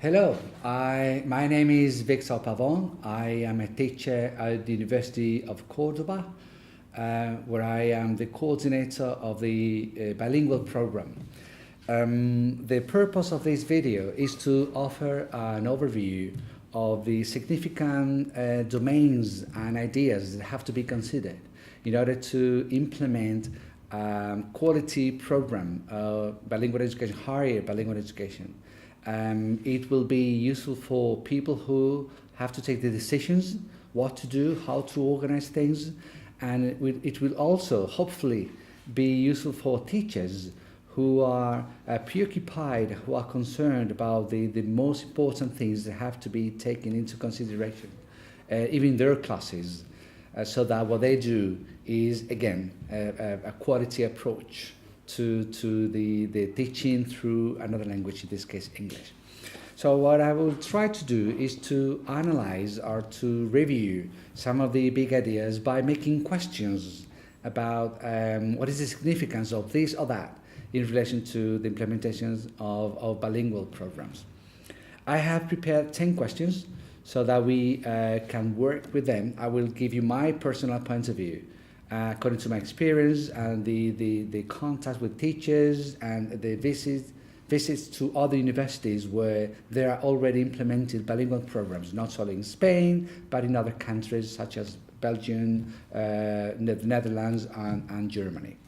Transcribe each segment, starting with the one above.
Hello, my name is Victor Pavon. I am a teacher at the University of Cordoba, where I am the coordinator of the bilingual program. The purpose of this video is to offer an overview of the significant domains and ideas that have to be considered in order to implement quality program, bilingual education, higher bilingual education. It will be useful for people who have to take the decisions, what to do, how to organize things, and it will also hopefully be useful for teachers who are preoccupied, who are concerned about the most important things that have to be taken into consideration, even in their classes, so that what they do is, again, a quality approach to the teaching through another language, in this case English. So what I will try to do is to analyze or to review some of the big ideas by making questions about what is the significance of this or that in relation to the implementations of bilingual programs. I have prepared 10 questions so that we can work with them. I will give you my personal point of view according to my experience and the contact with teachers and the visits to other universities where there are already implemented bilingual programs, not only in Spain, but in other countries such as Belgium, the Netherlands, and Germany.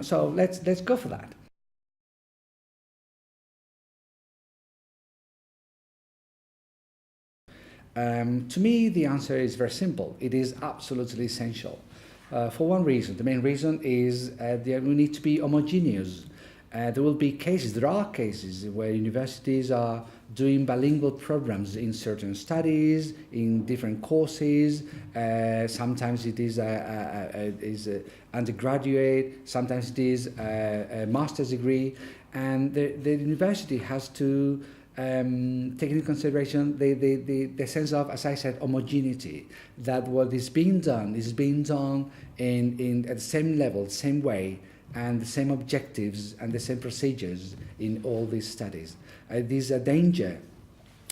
So let's go for that. To me, the answer is very simple. It is absolutely essential. For one reason. The main reason is that we need to be homogeneous. There will be cases, there are cases where universities are doing bilingual programs in certain studies, in different courses. Sometimes it is a undergraduate, sometimes it is a master's degree, and the university has to take into consideration the sense of, as I said, homogeneity, that what is being done in at the same level, same way, and the same objectives and the same procedures in all these studies. There's a danger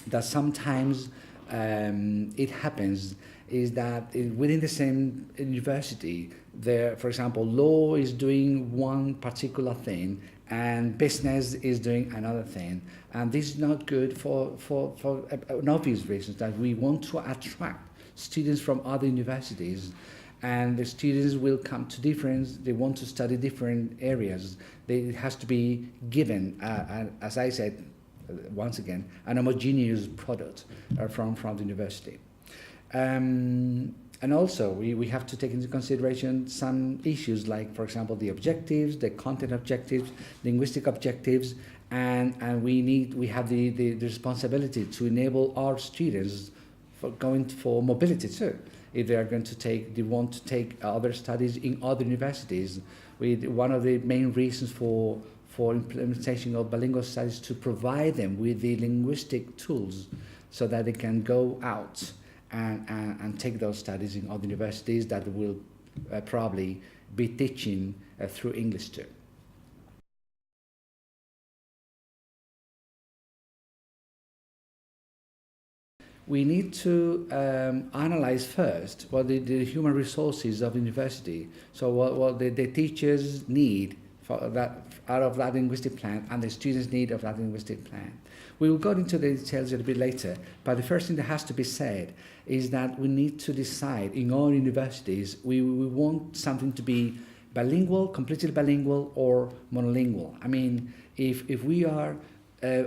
that sometimes it happens is that within the same university, there, for example, law is doing one particular thing and business is doing another thing. And this is not good for an obvious reason, that we want to attract students from other universities, and the students will come to they want to study different areas. It has to be given, as I said, once again, an homogeneous product from the university. And also, we have to take into consideration some issues like, for example, the objectives, the content objectives, linguistic objectives, and we have the responsibility to enable our students for mobility too. If they want to take other studies in other universities, one of the main reasons for implementation of bilingual studies to provide them with the linguistic tools so that they can go out and take those studies in other universities that will probably be teaching through English too. We need to analyze first what the human resources of the university, so what the teachers need for that, out of that linguistic plan, and the students need of that linguistic plan. We will go into the details a little bit later, but the first thing that has to be said is that we need to decide in all universities, we want something to be bilingual, completely bilingual, or monolingual. I mean, if we are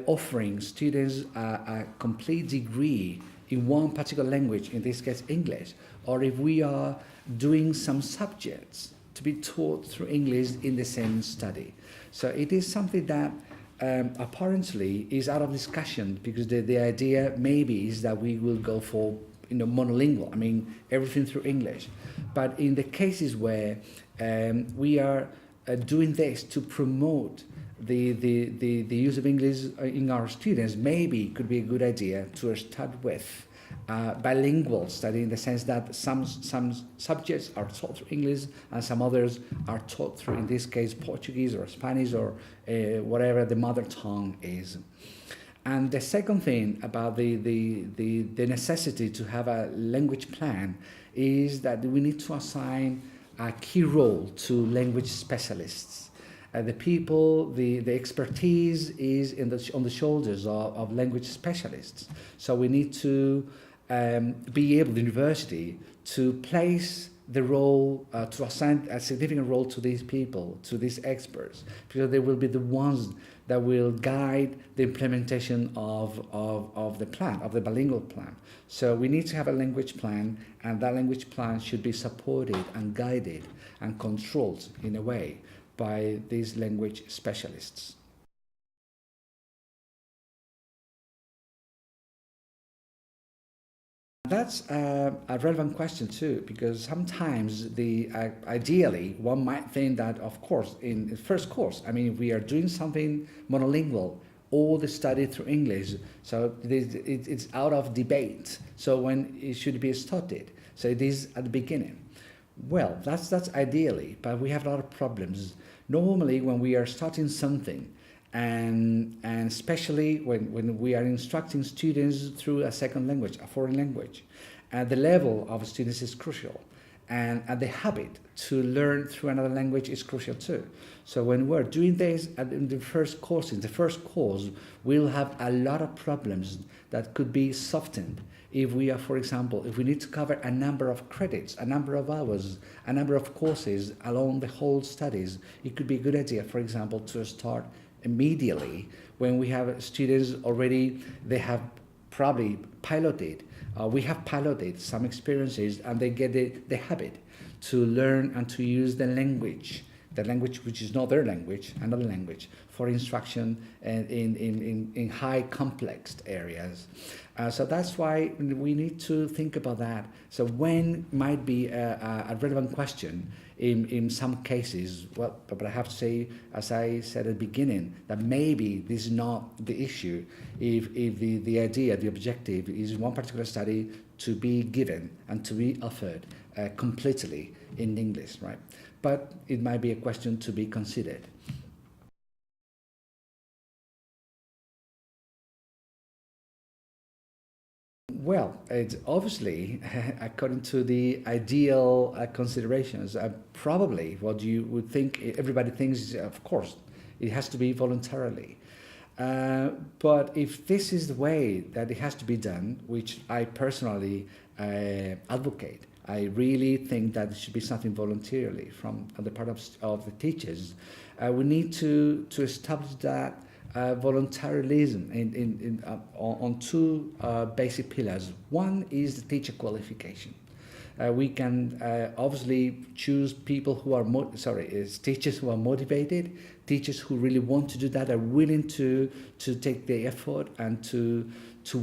offering students a complete degree in one particular language, in this case English, or if we are doing some subjects to be taught through English in the same study. So it is something that apparently is out of discussion, because the idea maybe is that we will go for monolingual, I mean everything through English. But in the cases where we are doing this to promote the use of English in our students, maybe it could be a good idea to start with bilingual study, in the sense that some subjects are taught through English and some others are taught through, in this case, Portuguese or Spanish or whatever the mother tongue is. And the second thing about the necessity to have a language plan is that we need to assign a key role to language specialists. The people, the expertise is on the shoulders of language specialists. So we need to be able, the university, to place the role, to assign a significant role to these people, to these experts, because they will be the ones that will guide the implementation of the plan, of the bilingual plan. So we need to have a language plan, and that language plan should be supported and guided and controlled in a way by these language specialists. That's a relevant question too, because sometimes ideally one might think that, of course, in the first course, I mean, we are doing something monolingual, all the study through English, so it's out of debate. So when it should be started, so it is at the beginning. Well, that's ideally, but we have a lot of problems. Normally, when we are starting something, and especially when we are instructing students through a second language, a foreign language, the level of students is crucial, and the habit to learn through another language is crucial too. So when we're doing this in the first course, we'll have a lot of problems that could be softened if we are, for example, if we need to cover a number of credits, a number of hours, a number of courses along the whole studies. It could be a good idea, for example, to start immediately when we have students already, they have probably piloted, we have piloted some experiences, and they get the habit to learn and to use the language which is not their language, another language, for instruction in high complex areas. So that's why we need to think about that. So when might be a relevant question in some cases, well, but I have to say, as I said at the beginning, that maybe this is not the issue if the idea, the objective is one particular study to be given and to be offered completely in English, right? But it might be a question to be considered. Well, it's obviously, according to the ideal considerations, probably what you would think, everybody thinks, of course, it has to be voluntarily. But if this is the way that it has to be done, which I personally advocate, I really think that it should be something voluntarily from the part of the teachers. We need to establish that voluntarism on two basic pillars. One is the teacher qualification. We can obviously choose people who are teachers who are motivated, teachers who really want to do that, are willing to take the effort and to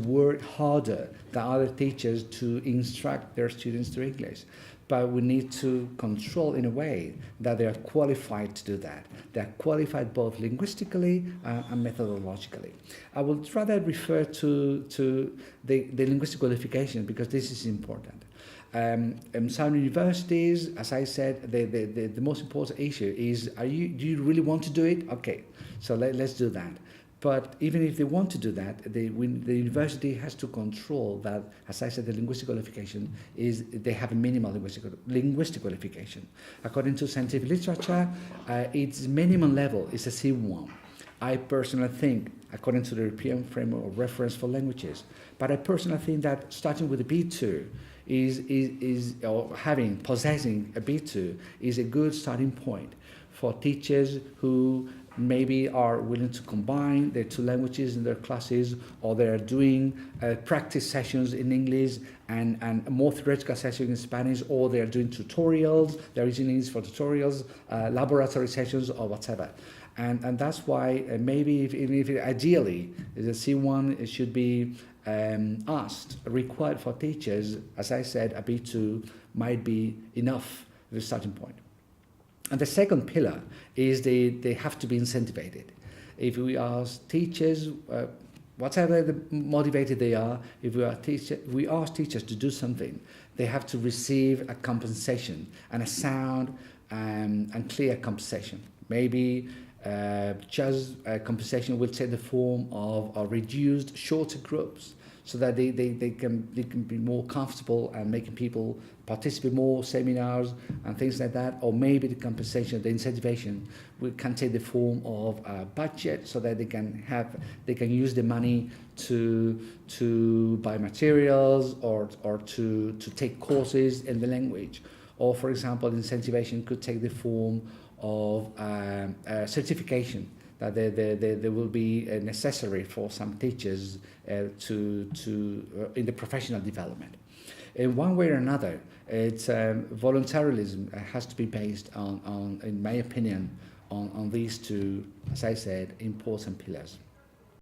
work harder than other teachers to instruct their students through English. But we need to control in a way that they are qualified to do that. They are qualified both linguistically and methodologically. I would rather refer to the linguistic qualification because this is important. In some universities, as I said, the most important issue is, do you really want to do it? Okay, so let's do that. But even if they want to do that, the university has to control that, as I said, the linguistic qualification is they have a minimal linguistic qualification. According to scientific literature, its minimum level is a C1. I personally think, according to the European Framework of Reference for Languages, but I personally think that starting with a B2 possessing a B2 is a good starting point for teachers who maybe are willing to combine the two languages in their classes, or they are doing practice sessions in English and more theoretical sessions in Spanish, or they are doing tutorials, they're using English for tutorials, laboratory sessions, or whatever. And that's why maybe if ideally the C1 should be required for teachers, as I said, a B2 might be enough as a starting point. And the second pillar is they have to be incentivized. If we ask teachers, whatever motivated they are, if we ask teachers to do something, they have to receive a compensation, and a sound and clear compensation. Maybe Just compensation will take the form of reduced, shorter groups, so that they can be more comfortable and making people participate more seminars and things like that. Or maybe the compensation, the incentivization, can take the form of a budget, so that they can use the money to buy materials or to take courses in the language. Or, for example, incentivization could take the form of certification, that there will be necessary for some teachers to in the professional development. In one way or another, it's voluntarism has to be based on, in my opinion, on these two, as I said, important pillars.